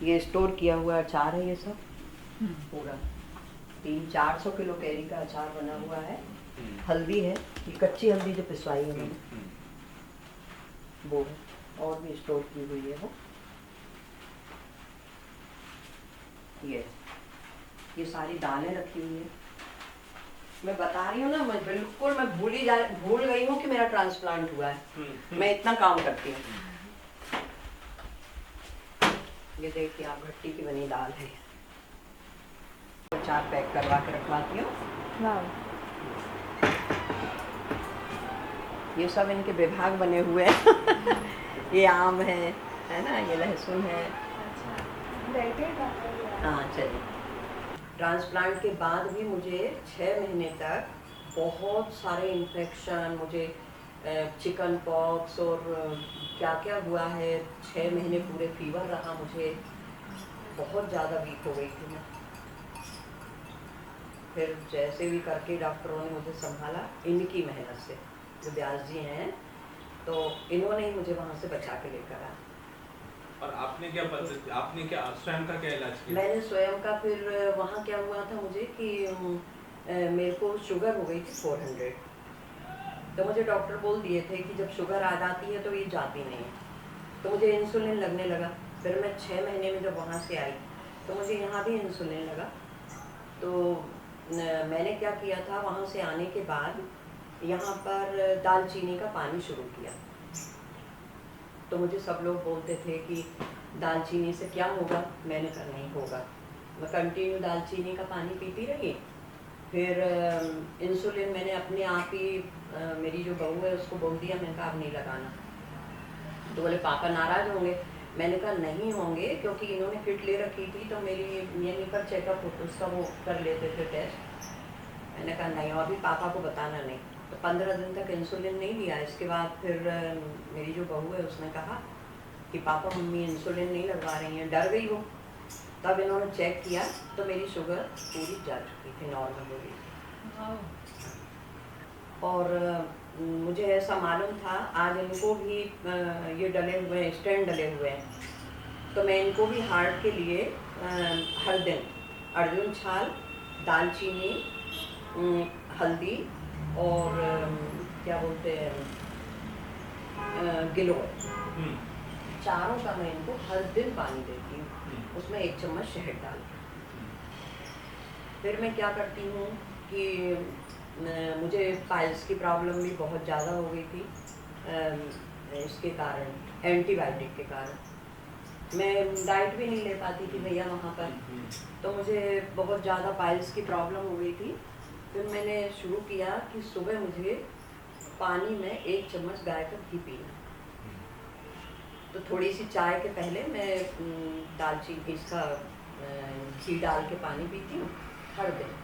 ये स्टोर किया हुआ अचार है, ये सब पूरा 300-400 किलो कैरी का अचार बना हुआ है। हल्दी है, ये कच्ची हल्दी जो पिसवाई है मैंने, वो है, और भी स्टोर की हुई है वो। ये सारी दालें रखी हुई है। मैं बता रही हूँ ना, मैं बिल्कुल मैं भूल गई हूँ कि मेरा ट्रांसप्लांट हुआ है। मैं इतना काम करती हूँ। ये देखिए आप, भट्टी की बनी दाल है। अचार पैक करवा के रखवाती हूँ। ये सब इनके विभाग बने हुए हैं। ये आम है ना, ये लहसुन है। हाँ चलिए। ट्रांसप्लांट के बाद भी मुझे 6 महीने तक बहुत सारे इन्फेक्शन, मुझे चिकन पॉक्स और क्या क्या हुआ है। 6 महीने पूरे फीवर रहा मुझे, बहुत ज़्यादा वीक हो गई थी मैं। फिर जैसे भी करके डॉक्टरों ने मुझे संभाला, इनकी मेहनत से, जो व्यास जी हैं, तो इन्होंने ही मुझे वहाँ से बचा के लेकर आया। और आपने क्या पद्धति, आपने क्या स्वयं का क्या इलाज किया? मैंने स्वयं का, फिर वहाँ क्या हुआ था मुझे कि मेरे को शुगर हो गई थी 400। तो मुझे डॉक्टर बोल दिए थे कि जब शुगर आ जाती है तो ये जाती नहीं है, तो मुझे इंसुलिन लगने लगा। फिर मैं 6 महीने में जब वहाँ से आई तो मुझे यहाँ भी इंसुलिन लगा। तो मैंने क्या किया था, वहाँ से आने के बाद यहाँ पर दालचीनी का पानी शुरू किया। तो मुझे सब लोग बोलते थे कि दालचीनी से क्या होगा, मैंने कहा नहीं होगा। मैं कंटिन्यू दालचीनी का पानी पीती रही। फिर इंसुलिन मैंने अपने आप ही, मेरी जो बहू है उसको बोल दिया, मैंने कहा अब नहीं लगाना। तो बोले पापा नाराज़ होंगे। मैंने कहा नहीं होंगे, क्योंकि इन्होंने किट ले रखी थी तो मेरी यहीं पर चेकअप उसका वो कर लेते थे टेस्ट। मैंने कहा नहीं, और भी पापा को बताना नहीं। तो 15 दिन तक इंसुलिन नहीं लिया। इसके बाद फिर मेरी जो बहू है उसने कहा कि पापा मम्मी इंसुलिन नहीं लगवा रही हैं, डर गई वो। तब इन्होंने चेक किया तो मेरी शुगर पूरी जा चुकी थी, नॉर्मल हो गई थी। और मुझे ऐसा मालूम था, आज इनको भी ये डले हुए हैं, स्टेंट डले हुए हैं, तो मैं इनको भी हार्ट के लिए हर दिन अर्जुन छाल, दालचीनी, हल्दी और क्या बोलते हैं गिलोय, चारों का मैं इनको हर दिन पानी देती हूँ। उसमें 1 चम्मच शहद डाल के। फिर मैं क्या करती हूँ कि मुझे पाइल्स की प्रॉब्लम भी बहुत ज़्यादा हो गई थी, इसके कारण, एंटीबायोटिक के कारण। मैं डाइट भी नहीं ले पाती थी भैया वहाँ पर, तो मुझे बहुत ज़्यादा पाइल्स की प्रॉब्लम हो गई थी। फिर मैंने शुरू किया कि सुबह मुझे पानी में 1 चम्मच गाय का घी पीना। तो थोड़ी सी चाय के पहले मैं दालचीनी इसका घी डाल के पानी पीती हूँ हर दिन।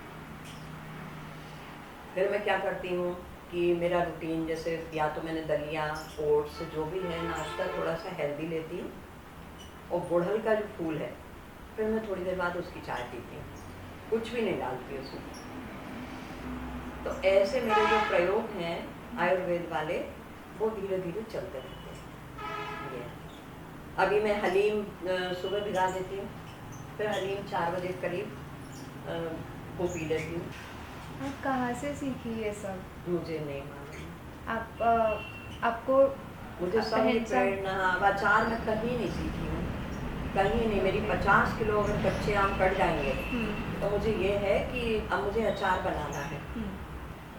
फिर मैं क्या करती हूँ कि मेरा रूटीन, जैसे या तो मैंने दलिया, ओट्स, जो भी है नाश्ता, थोड़ा सा हेल्दी लेती हूँ। और गुड़हल का जो फूल है, फिर मैं थोड़ी देर बाद उसकी चाय पीती हूँ, कुछ भी नहीं डालती उसमें। तो ऐसे मेरे जो प्रयोग हैं आयुर्वेद वाले, वो धीरे धीरे चलते रहते हैं। अभी मैं हलीम सुबह भिगा देती हूँ, फिर हलीम 4 बजे करीब वो पी लेती हूँ। आप कहाँ से सीखी ये सब? मुझे नहीं मालूम। आपको मुझे सब प्रेरणा, अचार मैं कहीं नहीं सीखी हूँ, कहीं नहीं। मेरी 50 किलो अगर कच्चे आम कट जाएंगे तो मुझे ये है कि अब मुझे अचार बनाना है,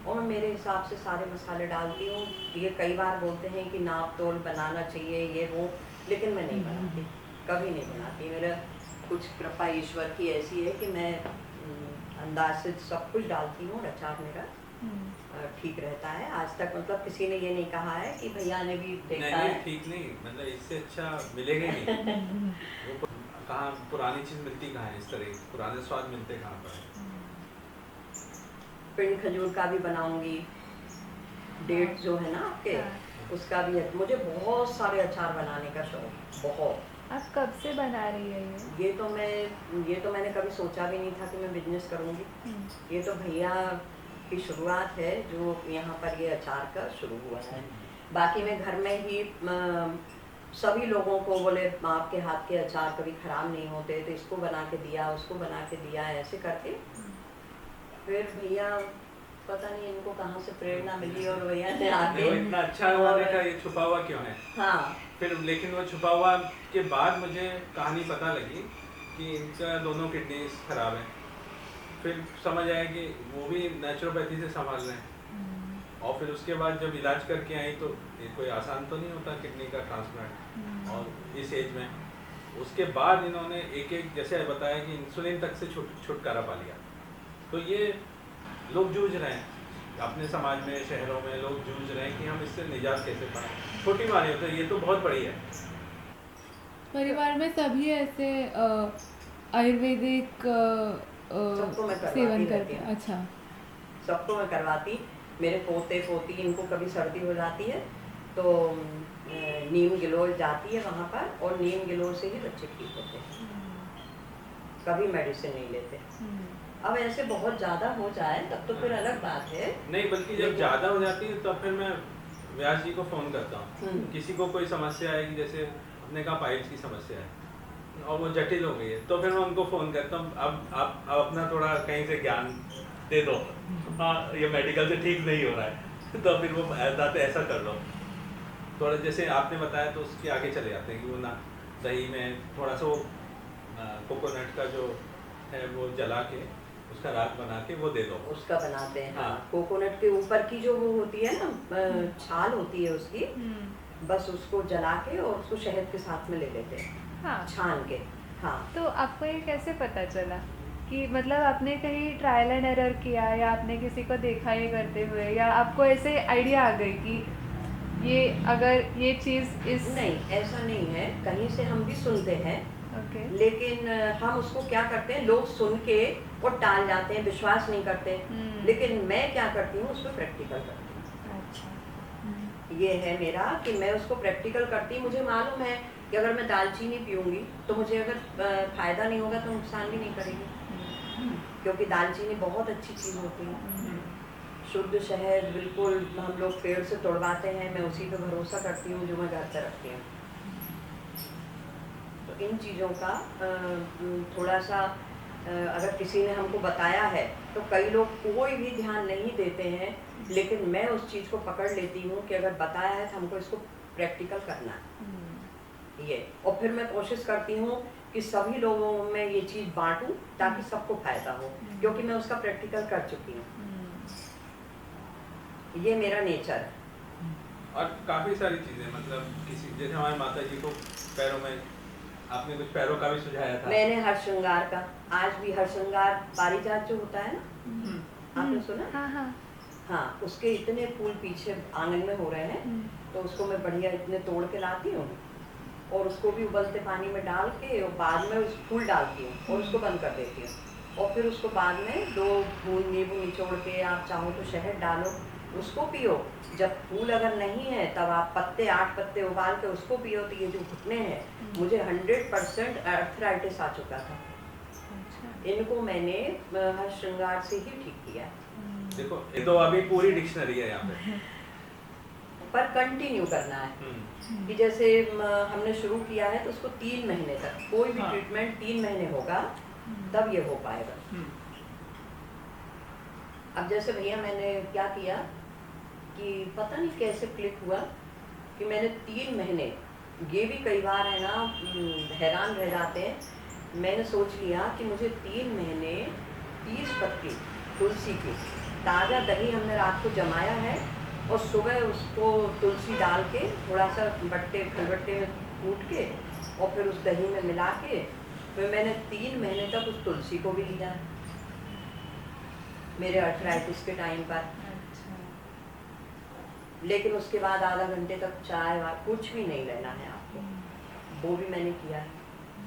और मैं मेरे हिसाब से सारे मसाले डालती हूँ। ये कई बार बोलते हैं कि नाप तोल बनाना चाहिए, ये वो, लेकिन मैं नहीं बनाती, कभी नहीं बनाती। मेरा कुछ कृपा ईश्वर की ऐसी है कि मैं अंदाज से सब कुछ डालती हूँ, और अचार मेरा ठीक रहता है आज तक। मतलब किसी ने ये नहीं कहा है कि भैया ने भी देखा है। ठीक नहीं, मतलब इससे अच्छा मिलेगा ही नहीं। वो कहाँ पुरानी चीज मिलती, कहाँ है इस तरह पुराने स्वाद मिलते कहाँ पर? पिंड खजूर का भी बनाऊंगी, डेट जो है ना आपके, उसका भी है। मुझे बहुत सारे अचार बनाने का शौक, बहुत। आप कब से बना रही है ये तो मैंने कभी सोचा भी नहीं था कि मैं बिजनेस करूंगी। ये तो भैया की शुरुआत है, जो यहाँ पर ये अचार का शुरू हुआ है। बाकी मैं घर में ही सभी लोगों को बोले आपके हाथ के अचार कभी ख़राब नहीं होते, तो इसको बना के दिया, उसको बना के दिया, ऐसे करके फिर भैया पता नहीं इनको कहाँ से प्रेरणा मिली और भैया ने नहीं, आके वो इतना अच्छा है, उन्होंने कहा ये छुपा हुआ क्यों है। हाँ फिर लेकिन वो छुपा हुआ के बाद मुझे कहानी पता लगी कि इनका दोनों किडनीज खराब हैं। फिर समझ आया कि वो भी नेचुरोपैथी से संभाल रहे हैं। और फिर उसके बाद जब इलाज करके आई तो ये कोई आसान तो नहीं होता किडनी का ट्रांसप्लांट, और इस एज में। उसके बाद इन्होंने एक एक जैसे बताया कि इंसुलिन तक से छुटकारा पा लिया। तो ये लोग जूझ रहे हैं अपने समाज में, शहरों में लोग जूझ रहे हैं कि हम इससे निजात कैसे पाएं। छोटी बात है, तो ये तो बहुत बड़ी है। परिवार में सभी ऐसे आयुर्वेदिक सबको मैं करवाती सेवन रहती करते हूँ। हैं। अच्छा, सबको मैं करवाती। मेरे पोते पोती इनको कभी सर्दी हो जाती है तो नीम गिलोय जाती है वहाँ पर, और नीम गिलोय से ही बच्चे ठीक होते हैं, कभी मेडिसिन नहीं लेते। अब ऐसे बहुत ज़्यादा हो जाए तब तो फिर अलग बात है। नहीं, बल्कि जब ज़्यादा हो जाती है तब फिर मैं व्यास जी को फ़ोन करता हूँ। किसी को कोई समस्या आएगी, जैसे अपने कहा पाइल्स की समस्या है और वो जटिल हो गई है, तो फिर मैं उनको फ़ोन करता हूँ, अब आप अपना थोड़ा कहीं से ज्ञान दे दो, हाँ ये मेडिकल से ठीक नहीं हो रहा है तो फिर वो ऐसा कर लो थोड़ा, जैसे आपने बताया, तो उसके आगे चले जाते हैं कि वो ना दही में थोड़ा सा वो कोकोनट का जो है वो जला के उसका राख बना के वो दे दो, उसका बनाते हैं। हाँ, हाँ। कोकोनट के ऊपर की जो वो होती है ना छाल होती है उसकी, बस उसको जला के और उसको शहद के साथ में ले लेते हैं, हाँ। छान के। हाँ, तो आपको ये कैसे पता चला कि मतलब आपने कहीं ट्रायल एंड एरर किया, या आपने किसी को देखा ये करते हुए, या आपको ऐसे आइडिया आ गई कि ये अगर ये चीज़ इस नहीं ऐसा नहीं है, कहीं से हम भी सुनते हैं, ओके लेकिन हम उसको क्या करते हैं, लोग सुन के और टाल जाते हैं, विश्वास नहीं करते। लेकिन मैं क्या करती हूँ, उसको प्रैक्टिकल करती हूँ। अच्छा ये है मेरा कि मैं उसको प्रैक्टिकल करती। मुझे मालूम है कि अगर मैं दालचीनी पीऊँगी तो मुझे अगर फ़ायदा नहीं होगा तो नुकसान भी नहीं करेगी, क्योंकि दालचीनी बहुत अच्छी चीज़ होती है। शुद्ध शहद बिल्कुल हम लोग पेड़ से तोड़वाते हैं, मैं उसी पे भरोसा करती हूँ जो मैं घर पे रखती हूँ। तो इन चीज़ों का थोड़ा सा अगर किसी ने हमको बताया है तो कई लोग कोई भी ध्यान नहीं देते हैं, लेकिन मैं उस चीज़ को पकड़ लेती हूँ कि अगर बताया है तो हमको इसको प्रैक्टिकल करना है ये, और फिर मैं कोशिश करती हूँ कि सभी लोगों में ये चीज़ बांटूं ताकि सबको फायदा हो, क्योंकि मैं उसका प्रैक्टिकल कर चुकी हूँ। ये मेरा नेचर है। और काफ़ी सारी चीज़ें, मतलब किसी जैसे हमारे माता जी को पैरों में, आपने कुछ पैरों का भी सुझाया था। मैंने हर श्रृंगार का, आज भी हर श्रृंगार पारिजात जो होता है ना, आपने सुना? हाँ हाँ हाँ, उसके इतने फूल पीछे आंगन में हो रहे हैं, तो उसको मैं बढ़िया इतने तोड़ के लाती हूँ और उसको भी उबलते पानी में डाल के और बाद में उस फूल डालती हूँ और उसको बंद कर देती हूँ, और फिर उसको बाद में 2 बूंद नींबू निचोड़ के, आप चाहो तो शहद डालो, उसको पियो। जब फूल अगर नहीं है तब आप पत्ते 8 पत्ते उबाल के उसको पियो। तो ये जो घुटने हैं, मुझे 100% आर्थराइटिस आ चुका था, इनको मैंने हर श्रृंगार से ही ठीक किया। देखो ये तो अभी पूरी डिक्शनरी है यहाँ पे, पर कंटिन्यू करना है कि जैसे हमने शुरू किया है तो उसको 3 महीने तक कोई भी ट्रीटमेंट 3 महीने होगा तब ये हो पाएगा। अब जैसे भैया मैंने क्या किया कि पता नहीं कैसे क्लिक हुआ कि मैंने 3 महीने, ये भी कई बार है ना हैरान रह जाते हैं, मैंने सोच लिया कि मुझे 3 महीने 30 पत्ती तुलसी की ताज़ा दही हमने रात को जमाया है और सुबह उसको तुलसी डाल के थोड़ा सा खलबट्टे में कूट के और फिर उस दही में मिला के फिर मैंने 3 महीने तक उस तुलसी को भी लिया मेरे आर्थराइटिस के टाइम पर। लेकिन उसके बाद आधा घंटे तक चाय कुछ भी नहीं लेना है आपको, वो भी मैंने किया है।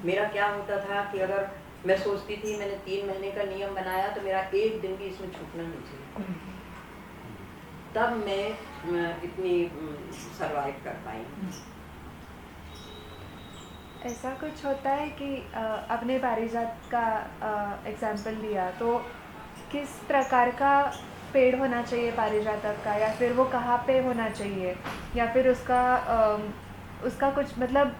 मेरा क्या होता था कि अगर मैं सोचती थी मैंने 3 महीने का नियम बनाया तो मेरा 1 दिन भी इसमें छूटना नहीं चाहिए, तब मैं इतनी सरवाइव कर पाई। ऐसा कुछ होता है कि अपने पारिजात का एग्जाम्पल लिया, तो किस प्रकार का पेड़ होना चाहिए पारिजातक का, या फिर वो कहाँ पे होना चाहिए, या फिर उसका उसका कुछ मतलब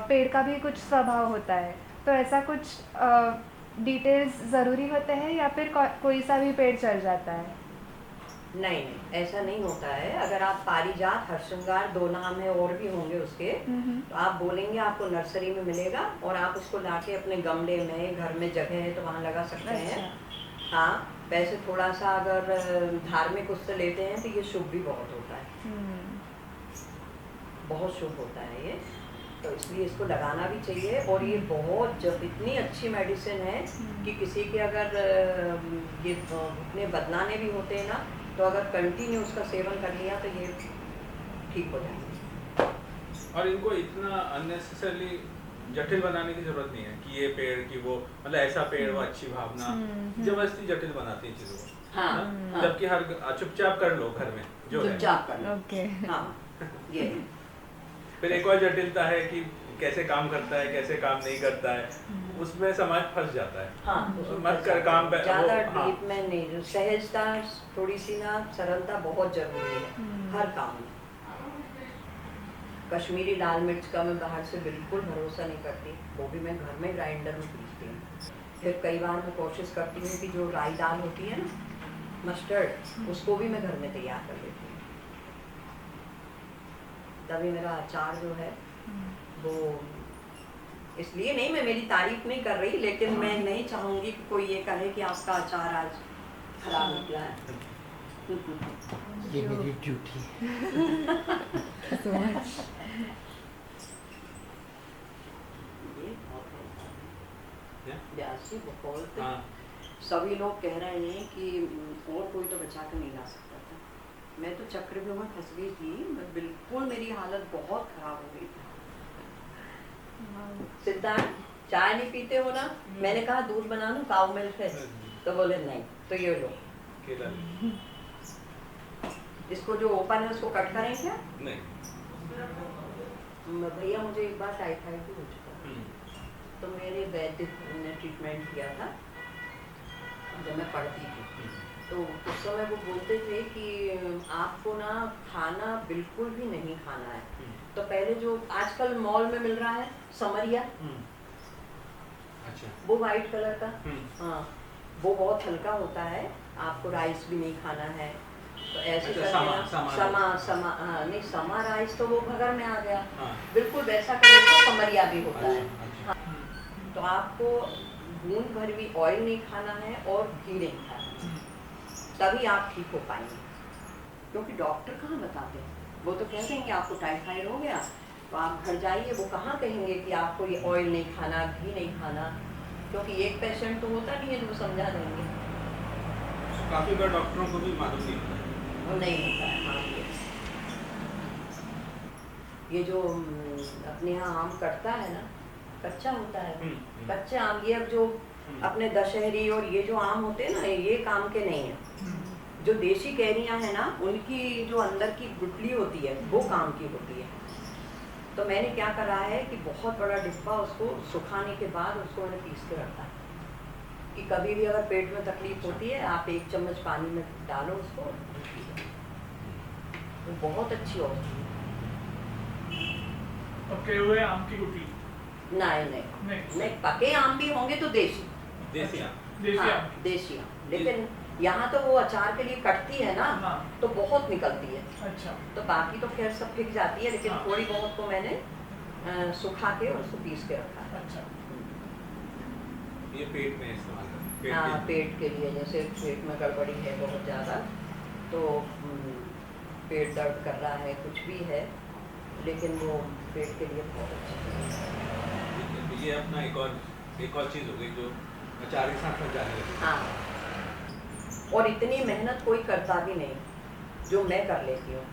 पेड़ का भी कुछ स्वभाव होता है, तो ऐसा कुछ डिटेल्स ज़रूरी होते हैं या फिर कोई सा भी पेड़ चल जाता है? नहीं नहीं, ऐसा नहीं होता है। अगर आप पारिजात, हरश्रृंगार, 2 नाम है और भी होंगे उसके, तो आप बोलेंगे आपको नर्सरी में मिलेगा और आप उसको लाके अपने गमले में, घर में जगह है तो वहाँ लगा सकते हैं। अच्छा। हाँ, वैसे थोड़ा सा अगर धार्मिक उससे लेते हैं तो ये शुभ भी बहुत होता है, बहुत शुभ होता है ये, तो इसलिए इसको लगाना भी चाहिए। और ये बहुत जब इतनी अच्छी मेडिसिन है कि किसी के अगर ये घुटने बदलाने भी होते हैं ना, तो अगर कंटिन्यू उसका सेवन कर लिया तो ये ठीक हो जाएंगे। और इनको इतना अननेसेसरली जटिल बनाने की जरूरत नहीं है कि ये पेड़ की वो, मतलब ऐसा पेड़ वो अच्छी भावना, जबरदस्ती जटिल बनाती है चीजों को। हाँ, हाँ? हाँ। जबकि हर चुपचाप कर लो घर में जो है। चुपचाप कर लो। ओके। हाँ, ये फिर एक और जटिलता है कि कैसे काम करता है, कैसे काम नहीं करता है, उसमें समाज फंस जाता है। हाँ, उसमें मत कर काम पे ज़्यादा हाँ। डीप में नहीं, जो सहजता, थोड़ी सी ना सरलता बहुत जरूरी है हर काम में। कश्मीरी लाल मिर्च का मैं बाहर से बिल्कुल भरोसा नहीं करती, वो भी मैं घर में ग्राइंडर में पीसती हूँ। फिर कई बार मैं कोशिश करती हूँ कि जो राई दाल होती है ना, मस्टर्ड, उसको भी मैं घर में तैयार कर लेती हूँ। तभी मेरा अचार जो है वो, इसलिए नहीं, मैं मेरी तारीफ नहीं कर रही, लेकिन मैं नहीं चाहूँगी कि कोई ये कहे कि आपका अचार आज खराब निकला है। ये मेरी ड्यूटी so much. ये बहुत होता है। क्या? व्यास जी बहुत, हाँ। सभी लोग कह रहे हैं कि और कोई तो बचा के नहीं ला सकता था। मैं तो चक्रव्यूह में फंस गई थी, मैं बिल्कुल, मेरी हालत बहुत खराब हो गई थी। सिद्धार्थ, चाय नहीं पीते हो ना? मैंने कहा दूध बना लूं, काऊ मिल्क है, तो बोले नहीं, तो ये लो, केला इसको जो ओपन है उसको कट करें क्या? नहीं। भैया मुझे एक बार टाइफाइड भी हो चुका, तो मेरे वैद्य ने ट्रीटमेंट किया था जब मैं पढ़ती थी। तो उस समय वो बोलते थे कि आपको ना खाना बिल्कुल भी नहीं खाना है। तो पहले जो आजकल मॉल में मिल रहा है समरिया, अच्छा। वो वाइट कलर का, हाँ, वो बहुत हल्का होता है, आपको राइस भी नहीं खाना है। तो ऐसे अच्छा, करके ना, नहीं, समा राइस तो वो भगर में आ गया। हाँ। बिल्कुल वैसा कलर का समरिया भी होता है। अच्छा। तो आपको बूंद भर भी ऑयल नहीं खाना है और घी नहीं खाना है, तभी आप ठीक हो पाएंगे। क्योंकि डॉक्टर कहाँ बताते हैं, वो तो कह देंगे आपको टाइफाइड हो गया तो आप घर जाइए, वो कहाँ कहेंगे कि आपको ये ऑयल नहीं खाना, घी नहीं खाना, क्योंकि एक पेशेंट तो होता नहीं है जो समझा देंगे। काफी बार डॉक्टरों को भी मालूम नहीं होता है। वो नहीं होता है। हाँ, ये जो अपने यहाँ आम कटता है ना, कच्चा होता है, कच्चे आम, ये अब जो अपने दशहरी और ये जो आम होते हैं ना, ये काम के नहीं है। जो देशी कैरियाँ हैं ना, उनकी जो अंदर की गुठली होती है वो काम की होती है। तो मैंने क्या करा है कि बहुत बड़ा डिब्बा, उसको सुखाने के बाद उसको मैंने पीस के रखा है कि कभी भी अगर पेट में तकलीफ होती है, आप 1 चम्मच पानी में डालो उसको, वो बहुत अच्छी औषधि है। पके हुए आम की गुठली? नहीं, पके आम भी होंगे तो देशी, देसी आम। देसी हाँ, आम। देशी आम। लेकिन यहाँ तो वो अचार के लिए कटती है ना, हाँ। तो बहुत निकलती है। अच्छा। तो बाकी तो खैर सब फिक जाती है, लेकिन हाँ। थोड़ी बहुत को मैंने सुखा के और उसको पीस के रखा है। अच्छा। ये पेट में इस्तेमाल करते हैं। हाँ, पेट के लिए, जैसे पेट में गड़बड़ी है बहुत ज़्यादा, तो पेट दर्द कर रहा है, कुछ भी है, लेकिन वो पेट के लिए बहुत अच्छा है। तो ये अपना एक और चीज़ हो गई जो अचार के साथ जाने लगी। हाँ, और इतनी मेहनत कोई करता भी नहीं जो मैं कर लेती हूँ।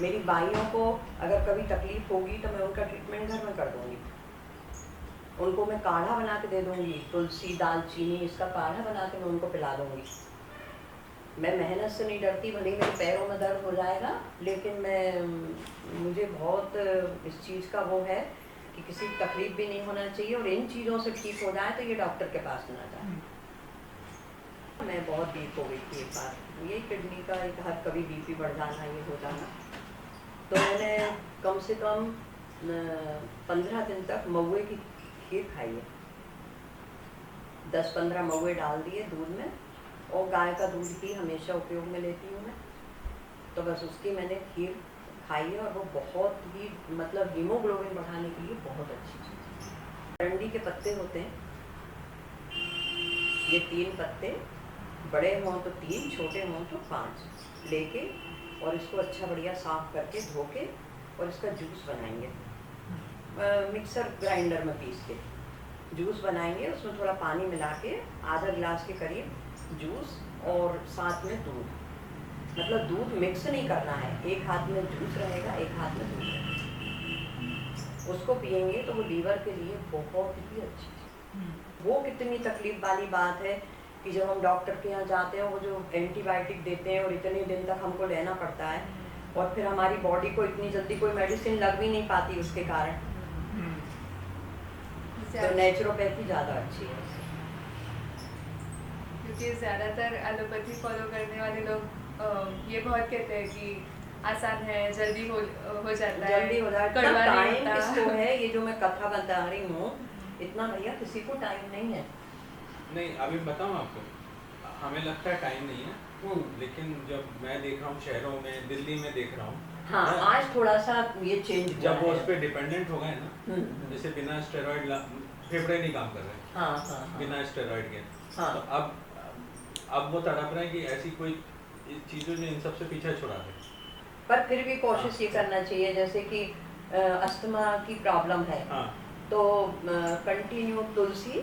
मेरी भाइयों को अगर कभी तकलीफ होगी तो मैं उनका ट्रीटमेंट घर में कर दूँगी, उनको मैं काढ़ा बना के दे दूँगी, तुलसी, दालचीनी, इसका काढ़ा बना के मैं उनको पिला दूँगी। मैं मेहनत से नहीं डरती, भले ही मेरे पैरों में दर्द हो जाएगा, लेकिन मुझे बहुत इस चीज़ का वो है कि किसी की तकलीफ भी नहीं होना चाहिए, और इन चीज़ों से ठीक हो जाए तो ये डॉक्टर के पास ना जाए। मैं बहुत वीक हो गई थी एक बार, ये किडनी का एक हर कभी बीपी बढ़ जाना, ये हो जाना, तो मैंने कम से कम 15 दिन तक महुए की खीर खाइए। 10-15 महुए डाल दिए दूध में, और गाय का दूध ही हमेशा उपयोग में लेती हूँ मैं, तो बस उसकी मैंने खीर खाई है, और वो बहुत ही मतलब हीमोग्लोबिन बढ़ाने के लिए बहुत अच्छी चीज़ है। अरंडी के पत्ते होते हैं, ये 3 पत्ते, बड़े हों तो 3, छोटे हों तो 5 लेके, और इसको अच्छा बढ़िया साफ करके धो के, और इसका जूस बनाएंगे, मिक्सर ग्राइंडर में पीस के जूस बनाएंगे। उसमें थोड़ा पानी मिला के आधा गिलास के करीब जूस, और साथ में दूध, मतलब दूध मिक्स नहीं करना है, एक हाथ में जूस रहेगा, एक हाथ में दूध रहेगा, उसको पियेंगे तो वो लीवर के लिए बहुत ही अच्छी है। वो कितनी तकलीफ वाली बात है कि जब हम डॉक्टर के यहाँ जाते हैं, वो जो एंटीबायोटिक देते हैं और इतने दिन तक हमको लेना पड़ता है, और फिर हमारी बॉडी को इतनी जल्दी कोई मेडिसिन लग भी नहीं पाती उसके कारण, तो नेचुरोपैथी ज़्यादा अच्छी है। क्योंकि ज़्यादातर एलोपैथी फॉलो करने वाले लोग ये बहुत कहते हैं कि आसान है, जल्दी हो जाता है, जल्दी हो जाए, कड़वा नहीं टाइम होता। किसको है? ये जो मैं कथा बता रही हूँ, इतना भैया किसी को टाइम नहीं है। नहीं, अभी बताऊँ आपको, हमें लगता है टाइम नहीं है, लेकिन जब मैं देख रहा हूँ शहरों में, दिल्ली में देख रहा हूँ, हाँ, आज थोड़ा सा ये चेंज हुआ जब वो है। उस पर डिपेंडेंट हो गए ना, जैसे बिना स्टेरॉइड फेफड़े नहीं काम कर रहे, हाँ, हाँ, बिना स्टेरॉइड के, हाँ। तो अब वो तड़प रहे हैं कि ऐसी कोई चीज़ों ने इन सबसे पीछा छुड़ा दे। पर फिर भी कोशिश ये करना चाहिए, जैसे कि अस्थमा की प्रॉब्लम है, हाँ। तो कंटिन्यू तुलसी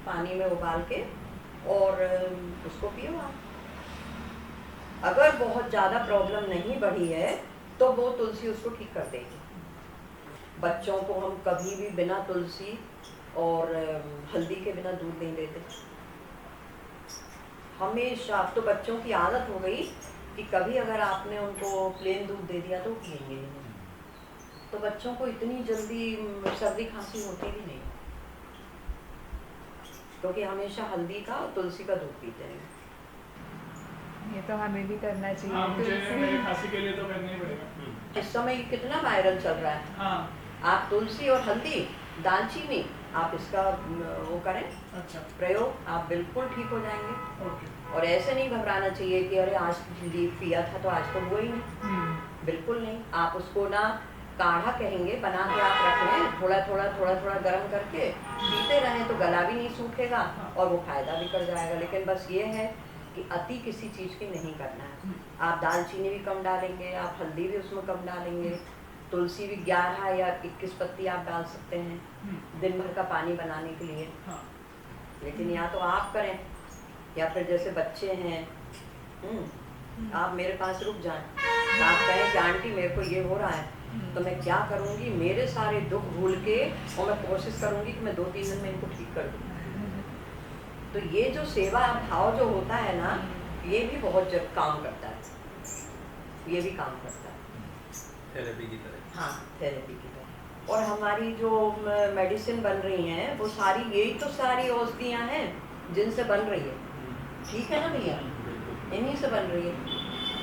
पानी में उबाल के और उसको पियो आप। अगर बहुत ज़्यादा प्रॉब्लम नहीं बढ़ी है तो वो तुलसी उसको ठीक कर देगी। बच्चों को हम कभी भी बिना तुलसी और हल्दी के बिना दूध नहीं देते, हमेशा। अब तो बच्चों की आदत हो गई कि कभी अगर आपने उनको प्लेन दूध दे दिया तो पिएंगे नहीं, तो बच्चों को इतनी जल्दी सर्दी खांसी होती भी नहीं, क्योंकि हमेशा हल्दी का और तुलसी का दूध पीते हैं। ये तो हमें भी करना चाहिए। हाँ, मुझे तुलसी- मेरे खांसी के लिए तो करना ही पड़ेगा। इस समय ये कितना वायरल चल रहा है। हाँ, आप तुलसी और हल्दी, दालचीनी, आप इसका वो करें अच्छा, प्रयोग, आप बिल्कुल ठीक हो जाएंगे। ओके। और ऐसे नहीं घबराना चाहिए कि अरे आज पिया था तो आज तो हुआ ही नहीं, बिल्कुल नहीं। आप उसको ना काढ़ा कहेंगे, बना के आप रख लें, थोड़ा थोड़ा गर्म करके पीते रहें तो गला भी नहीं सूखेगा और वो फायदा भी कर जाएगा। लेकिन बस ये है कि अति किसी चीज़ की नहीं करना है। आप दालचीनी भी कम डालेंगे, आप हल्दी भी उसमें कम डालेंगे, तुलसी भी 11 या 21 पत्ती आप डाल सकते हैं दिन भर का पानी बनाने के लिए। हाँ, लेकिन या तो आप करें या फिर जैसे बच्चे हैं, आप मेरे पास रुक जाएं, आप कहें कि आंटी मेरे को ये हो रहा है, तो मैं क्या करूँगी, मेरे सारे दुख भूल के, और मैं कोशिश करूँगी कि मैं 2-3 दिन में इनको ठीक कर दूँ। तो ये जो सेवा भाव जो होता है ना, ये भी बहुत काम करता है, ये भी काम करता है, थेरेपी की तरह। हाँ, थेरेपी की तरह। और हमारी जो मेडिसिन बन रही हैं वो सारी यही तो सारी औषधियाँ हैं जिनसे बन रही है, ठीक है ना भैया, इन्हीं से बन रही है।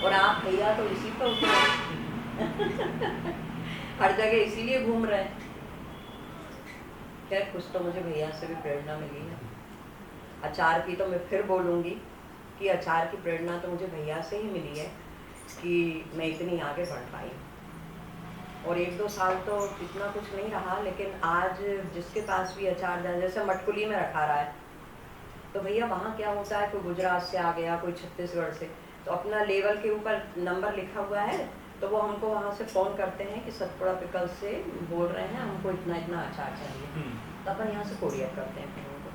और आप भैया तो इसी पर उतरे हर जगह इसीलिए घूम रहे हैं। खैर कुछ तो मुझे भैया से भी प्रेरणा मिली है। अचार की तो मैं फिर बोलूँगी कि अचार की प्रेरणा तो मुझे भैया से ही मिली है कि मैं इतनी आगे बढ़ पाई। और 1-2 साल तो इतना कुछ नहीं रहा, लेकिन आज जिसके पास भी अचार जैसे मटकुली में रखा रहा है, तो भैया वहाँ क्या होता है, कोई गुजरात से आ गया, कोई छत्तीसगढ़ से, तो अपना लेवल के ऊपर नंबर लिखा हुआ है, तो वो हमको वहाँ से फ़ोन करते हैं कि सतपुड़ा पिकल से बोल रहे हैं, हमको इतना इतना अचार चाहिए, तो अपन यहाँ से कोरियर करते हैं फिर उनको।